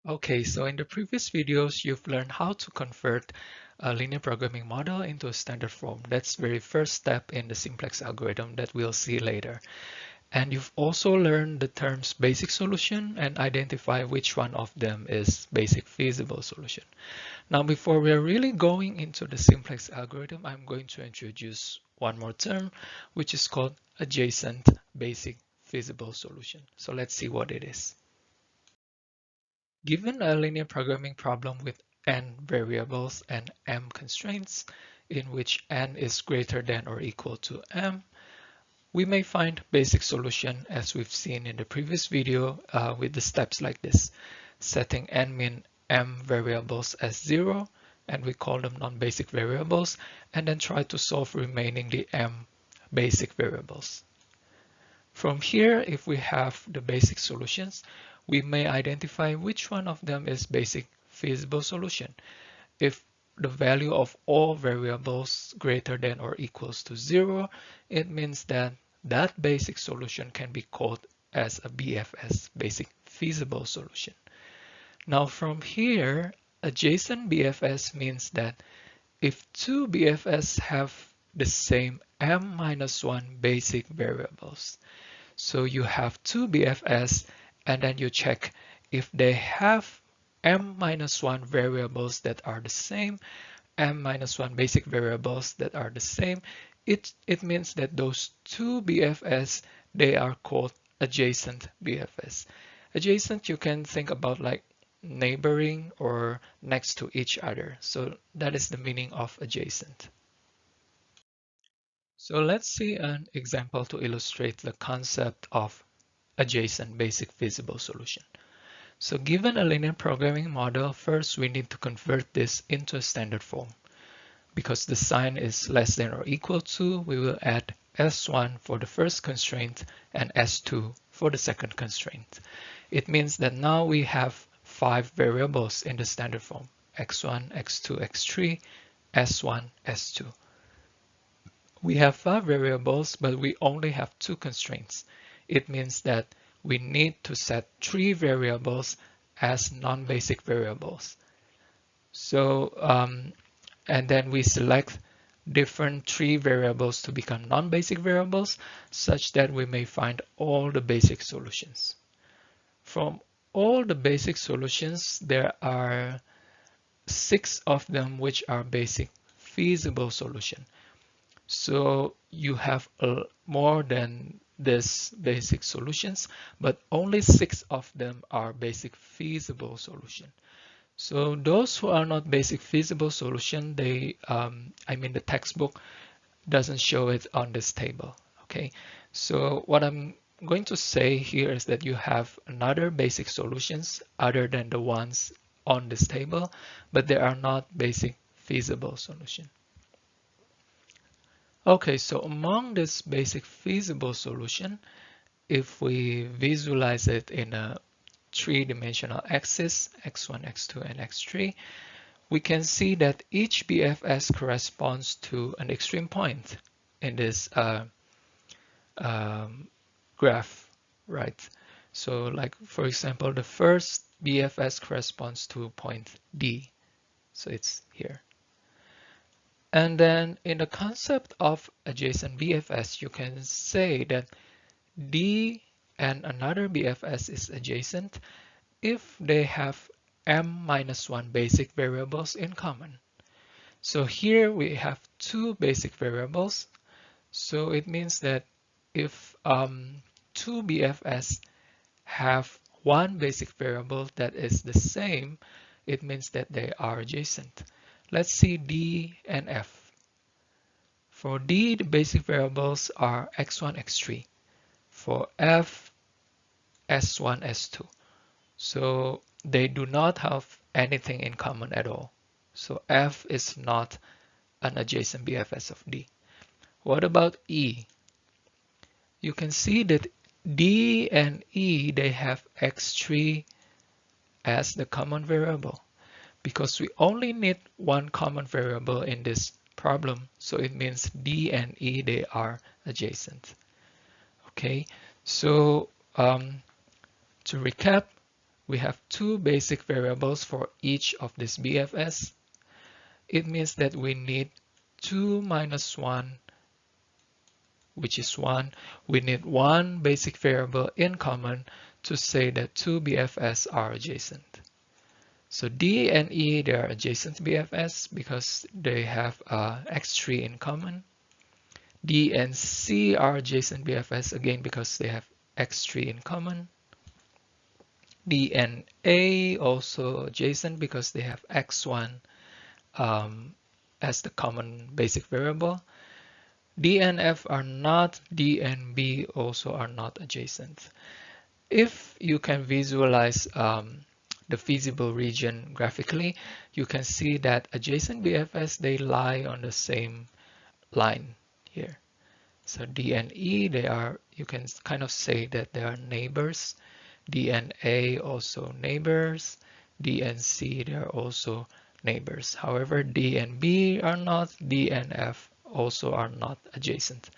Okay, so in the previous videos, you've learned how to convert a linear programming model into a standard form. That's the very first step in the simplex algorithm that we'll see later. And you've also learned the terms basic solution and identify which one of them is basic feasible solution. Now, before we're really going into the simplex algorithm, I'm going to introduce one more term, which is called adjacent basic feasible solution. So let's see what it is. Given a linear programming problem with n variables and m constraints, in which n is greater than or equal to m, we may find basic solution as we've seen in the previous video with the steps like this, setting n min m variables as 0, and we call them non-basic variables, and then try to solve remaining the m basic variables. From here, if we have the basic solutions, we may identify which one of them is basic feasible solution. If the value of all variables greater than or equals to 0, it means that that basic solution can be called as a BFS, basic feasible solution. Now from here, adjacent BFS means that if two BFS have the same m-1 basic variables, so you have two BFS and then you check if they have m-1 variables that are the same, m-1 basic variables that are the same, it means that those two BFS, they are called adjacent BFS. Adjacent, you can think about like neighboring or next to each other. So that is the meaning of adjacent. So let's see an example to illustrate the concept of adjacent basic feasible solution. So given a linear programming model, first we need to convert this into a standard form. Because the sign is less than or equal to, we will add S1 for the first constraint and S2 for the second constraint. It means that now we have 5 variables in the standard form: x1, x2, x3, s1, s2. We have 5 variables, but we only have 2 constraints. It means that we need to set 3 variables as non-basic variables. So, and then we select different 3 variables to become non-basic variables such that we may find all the basic solutions. From all the basic solutions, there are 6 of them which are basic feasible solution. So you have more than this basic solutions, but only 6 of them are basic feasible solution. So those who are not basic feasible solution, the textbook doesn't show it on this table. Okay, so what I'm going to say here is that you have another basic solutions other than the ones on this table, but they are not basic feasible solution. Okay, so among this basic feasible solution, if we visualize it in a three-dimensional axis, x1, x2, and x3, we can see that each BFS corresponds to an extreme point in this graph, right? So like, for example, the first BFS corresponds to point D. So it's here. And then in the concept of adjacent BFS, you can say that D and another BFS is adjacent if they have m-1 basic variables in common. So here we have 2 basic variables. So it means that if 2 BFS have 1 basic variable that is the same, it means that they are adjacent. Let's see D and F. For D, the basic variables are x1, x3. For F, s1, s2. So they do not have anything in common at all. So F is not an adjacent BFS of D. What about E? You can see that D and E, they have x3 as the common variable because we only need one common variable in this problem. So it means D and E, they are adjacent. Okay, so to recap, we have two basic variables for each of these BFS. It means that we need 2 minus 1, which is 1. We need one basic variable in common to say that two BFS are adjacent. So D and E, they are adjacent BFS because they have x3 in common. D and C are adjacent BFS again because they have x3 in common. D and A also adjacent because they have x1 as the common basic variable. D and F are not. D and B also are not adjacent. If you can visualize the feasible region graphically, you can see that adjacent BFS, they lie on the same line here. So D and E, they are, you can kind of say that they are neighbors. D and A also neighbors. D and C, they are also neighbors. However, D and B are not. D and F also are not adjacent.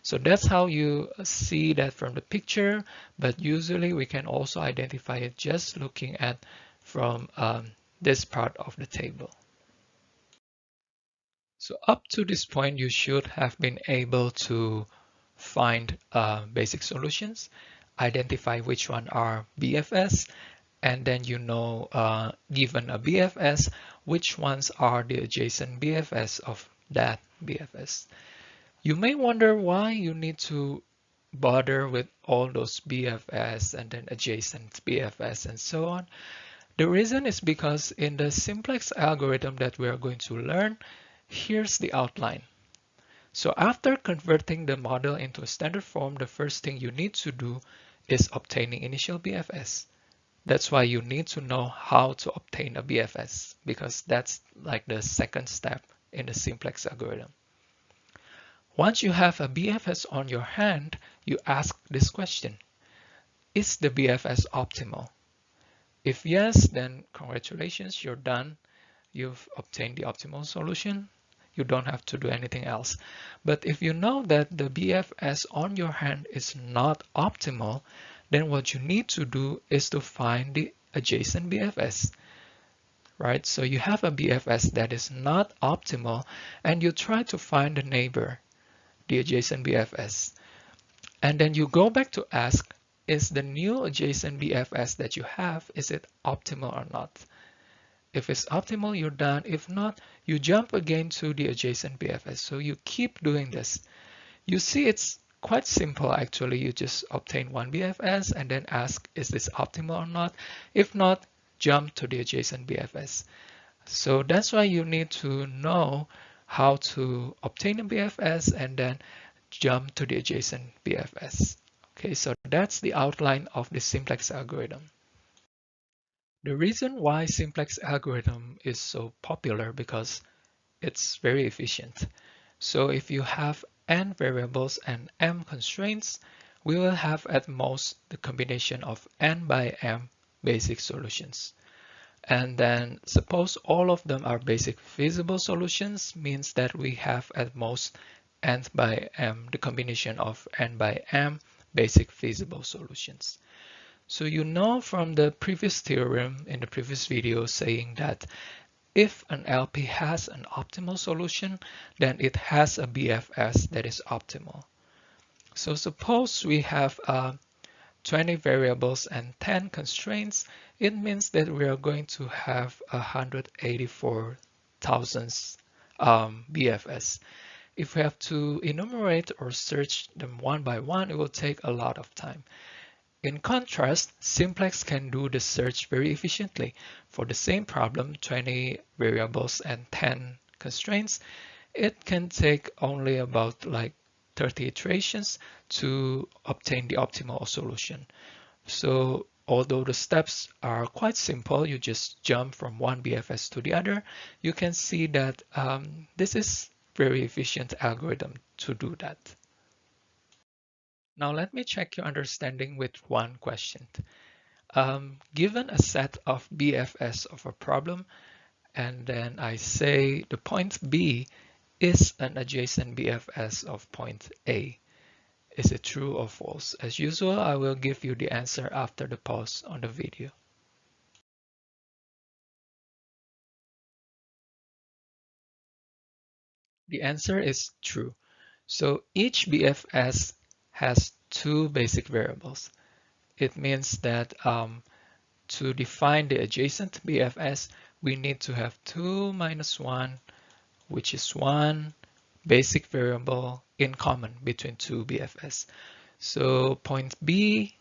So that's how you see that from the picture, but usually we can also identify it just looking at from this part of the table. So up to this point, you should have been able to find basic solutions, identify which one are BFS, and then you know, given a BFS, which ones are the adjacent BFS of that BFS. You may wonder why you need to bother with all those BFS and then adjacent BFS and so on. The reason is because in the simplex algorithm that we are going to learn, here's the outline. So after converting the model into a standard form, the first thing you need to do is obtaining initial BFS. That's why you need to know how to obtain a BFS, because that's like the second step in the simplex algorithm. Once you have a BFS on your hand, you ask this question: is the BFS optimal? If yes, then congratulations, you're done. You've obtained the optimal solution. You don't have to do anything else. But if you know that the BFS on your hand is not optimal, then what you need to do is to find the adjacent BFS, right? So you have a BFS that is not optimal, and you try to find the neighbor, the adjacent BFS. And then you go back to ask, is the new adjacent BFS that you have, is it optimal or not? If it's optimal, you're done. If not, you jump again to the adjacent BFS. So you keep doing this. You see, it's quite simple actually. You just obtain one BFS and then ask, is this optimal or not? If not, jump to the adjacent BFS. So that's why you need to know how to obtain a BFS and then jump to the adjacent BFS. Okay, so that's the outline of the simplex algorithm. The reason why simplex algorithm is so popular because it's very efficient. So if you have n variables and m constraints, we will have at most the combination of n by m basic solutions. And then suppose all of them are basic feasible solutions, means that we have at most n by m, the combination of n by m basic feasible solutions. So you know from the previous theorem in the previous video saying that if an LP has an optimal solution, then it has a BFS that is optimal. So suppose we have 20 variables and 10 constraints, it means that we are going to have 184,000 BFS. If we have to enumerate or search them one by one, it will take a lot of time. In contrast, Simplex can do the search very efficiently. For the same problem, 20 variables and 10 constraints, it can take only about like 30 iterations to obtain the optimal solution. So although the steps are quite simple, you just jump from one BFS to the other, you can see that this is very efficient algorithm to do that. Now let me check your understanding with one question. Given a set of BFS of a problem, and then I say the point B is an adjacent BFS of point A. Is it true or false? As usual, I will give you the answer after the pause on the video. The answer is true. So each BFS has two basic variables. It means that to define the adjacent BFS, we need to have 2 minus 1, which is one basic variable in common between two BFS. So point B,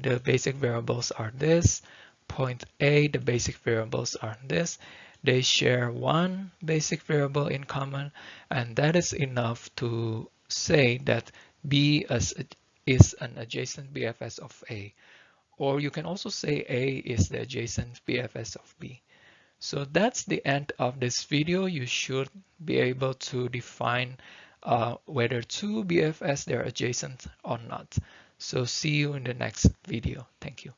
the basic variables are this. Point A, the basic variables are this. They share one basic variable in common, and that is enough to say that B is an adjacent BFS of A. Or you can also say A is the adjacent BFS of B. So that's the end of this video. You should be able to define whether two BFS they're adjacent or not. So see you in the next video. Thank you.